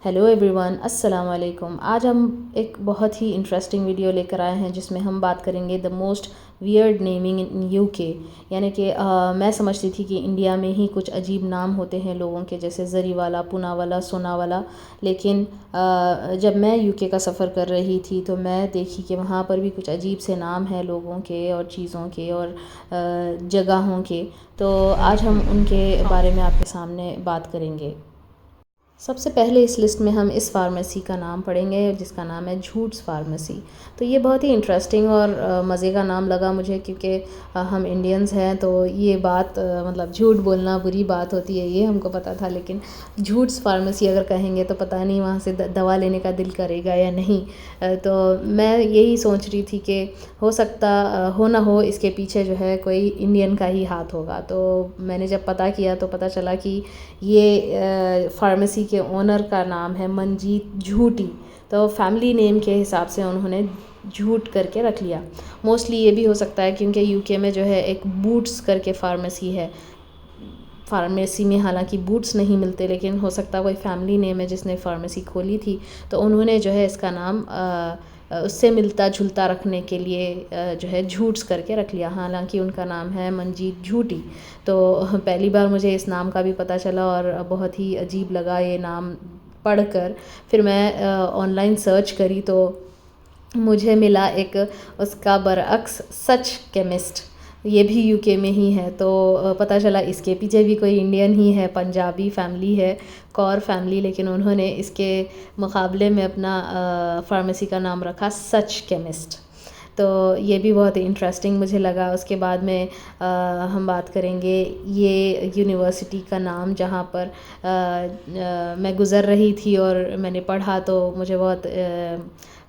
Hello everyone, अस्सलाम वालेकुम। आज हम एक बहुत ही इंटरेस्टिंग वीडियो लेकर आए हैं जिसमें हम बात करेंगे the most weird naming in UK. यानी कि मैं समझती थी कि इंडिया में ही कुछ अजीब नाम होते हैं लोगों के, जैसे जरी वाला, पुना वाला, सोना वाला। लेकिन जब मैं यूके का सफ़र कर रही थी तो मैं देखी कि वहाँ पर भी कुछ अजीब से नाम हैं लोगों के और चीज़ों के और जगहों के। तो आज हम उनके बारे में आपके सामने बात करेंगे। सबसे पहले इस लिस्ट में हम इस फार्मेसी का नाम पढ़ेंगे जिसका नाम है झूट्स फार्मेसी। तो ये बहुत ही इंटरेस्टिंग और मज़े का नाम लगा मुझे, क्योंकि हम इंडियंस हैं तो ये बात मतलब झूठ बोलना बुरी बात होती है ये हमको पता था। लेकिन झूट्स फार्मेसी अगर कहेंगे तो पता नहीं वहाँ से दवा लेने का दिल करेगा या नहीं। तो मैं यही सोच रही थी कि हो सकता हो ना हो इसके पीछे जो है कोई इंडियन का ही हाथ होगा। तो मैंने जब पता किया तो पता चला कि ये फार्मेसी के ओनर का नाम है मनजीत झूटी। तो फैमिली नेम के हिसाब से उन्होंने झूठ करके रख लिया। मोस्टली ये भी हो सकता है क्योंकि यूके में जो है एक बूट्स करके फार्मेसी है। फार्मेसी में हालांकि बूट्स नहीं मिलते, लेकिन हो सकता है कोई फैमिली नेम है जिसने फार्मेसी खोली थी तो उन्होंने जो है इसका नाम उससे मिलता जुलता रखने के लिए जो है झूट्स करके रख लिया। हालांकि उनका नाम है मनजीत झूटी। तो पहली बार मुझे इस नाम का भी पता चला और बहुत ही अजीब लगा ये नाम पढ़कर। फिर मैं ऑनलाइन सर्च करी तो मुझे मिला एक उसका बरअक्स सच केमिस्ट, ये भी यूके में ही है। तो पता चला इसके पीछे भी कोई इंडियन ही है, पंजाबी फैमिली है, कौर फैमिली, लेकिन उन्होंने इसके मुकाबले में अपना फार्मेसी का नाम रखा सच केमिस्ट। तो ये भी बहुत इंटरेस्टिंग मुझे लगा। उसके बाद में हम बात करेंगे ये यूनिवर्सिटी का नाम जहाँ पर मैं गुज़र रही थी और मैंने पढ़ा तो मुझे बहुत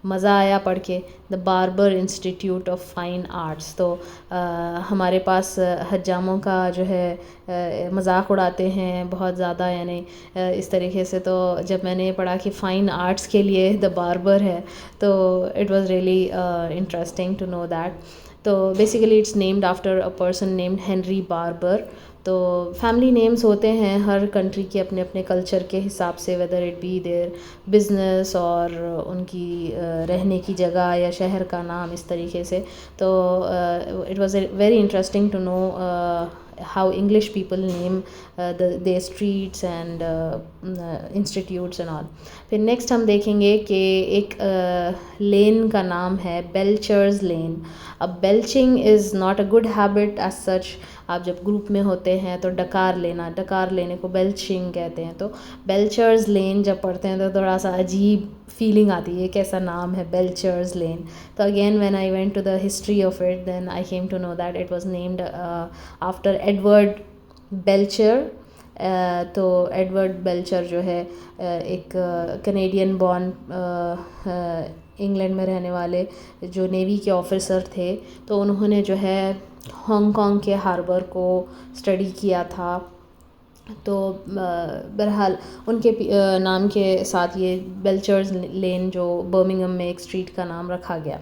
मज़ा आया पढ़ के, the barber institute of fine arts. तो हमारे पास हज्जामों का जो है मजाक उड़ाते हैं बहुत ज़्यादा, यानी इस तरीके से। तो जब मैंने पढ़ा कि फ़ाइन आर्ट्स के लिए द बार्बर है तो it was really interesting to know that. तो basically it's named after a person named Henry Barber. तो फैमिली नेम्स होते हैं हर कंट्री के अपने अपने कल्चर के हिसाब से, whether it be their business और उनकी रहने की जगह या शहर का नाम, इस तरीके से। तो it was very interesting to know how English people name their streets and institutes and all. फिर नेक्स्ट हम देखेंगे कि एक लेन का नाम है बेल्चर्स लेन। अब belching is not a good habit as such. आप जब ग्रुप में होते हैं तो डकार लेने को बेल्चिंग कहते हैं। तो बेल्चर्स लेन जब पढ़ते हैं तो थोड़ा सा अजीब फीलिंग आती है, कैसा नाम है बेल्चर्स लेन। तो again when I went to the history of it then I came to know that it was named after Edward Belcher. तो एडवर्ड बेल्चर जो है एक कनेडियन बॉर्न इंग्लैंड में रहने वाले जो नेवी के ऑफिसर थे। तो उन्होंने जो है हांगकांग के हार्बर को स्टडी किया था। तो बहरहाल उनके नाम के साथ ये बेल्चर्स लेन जो बर्मिंघम में एक स्ट्रीट का नाम रखा गया।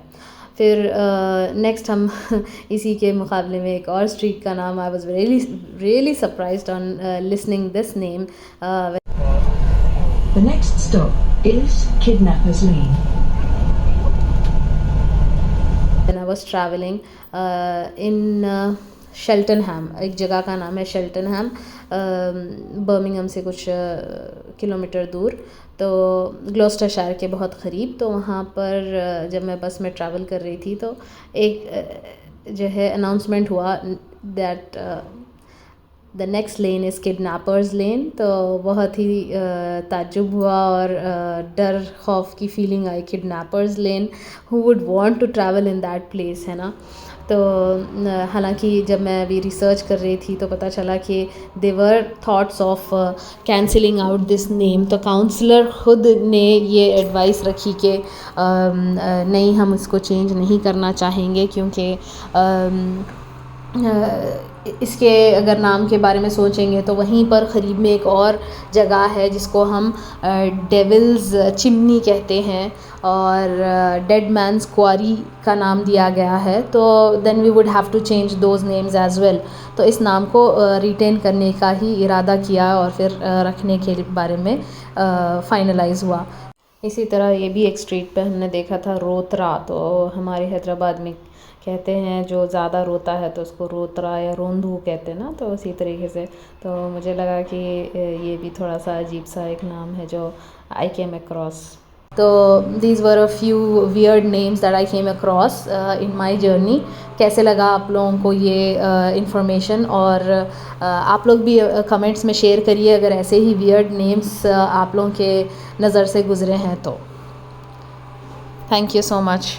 फिर नेक्स्ट हम इसी के मुकाबले में एक और स्ट्रीट का नाम, I was really surprised on listening this name. The next stop is Kidnappers Lane. When I was traveling in शेल्टनहैम, एक जगह का नाम है शेल्टनहैम, बर्मिंघम से कुछ किलोमीटर दूर, तो ग्लॉस्टरशायर के बहुत क़रीब। तो वहाँ पर जब मैं बस में ट्रैवल कर रही थी तो एक जो है अनाउंसमेंट हुआ that the next lane is kidnappers lane. तो बहुत ही ताज्जुब हुआ और डर खौफ की फीलिंग आई। Kidnappers lane, who would want to travel in that place, है ना। तो हालांकि जब मैं अभी रिसर्च कर रही थी तो पता चला कि they were thoughts of cancelling out this name. तो काउंसलर ख़ुद ने ये एडवाइस रखी कि नहीं, हम इसको चेंज नहीं करना चाहेंगे क्योंकि इसके अगर नाम के बारे में सोचेंगे तो वहीं पर करीब में एक और जगह है जिसको हम डेविल्स चिमनी कहते हैं और डेड मैंस क्वारी का नाम दिया गया है। तो then we would have to change those names as well. तो इस नाम को रिटेन करने का ही इरादा किया और फिर रखने के बारे में फाइनलाइज हुआ। इसी तरह ये भी एक स्ट्रीट पे हमने देखा था रोतरा। तो हमारे हैदराबाद में कहते हैं जो ज़्यादा रोता है तो उसको रोतरा या रोंदू कहते हैं ना, तो उसी तरीके से। तो मुझे लगा कि ये भी थोड़ा सा अजीब सा एक नाम है जो आई केम अक्रॉस। तो these were a few weird names that I came across in my journey. कैसे लगा आप लोगों को ये इन्फॉर्मेशन, और आप लोग भी कमेंट्स में शेयर करिए अगर ऐसे ही वियर्ड नेम्स आप लोगों के नज़र से गुज़रे हैं तो। Thank you so much.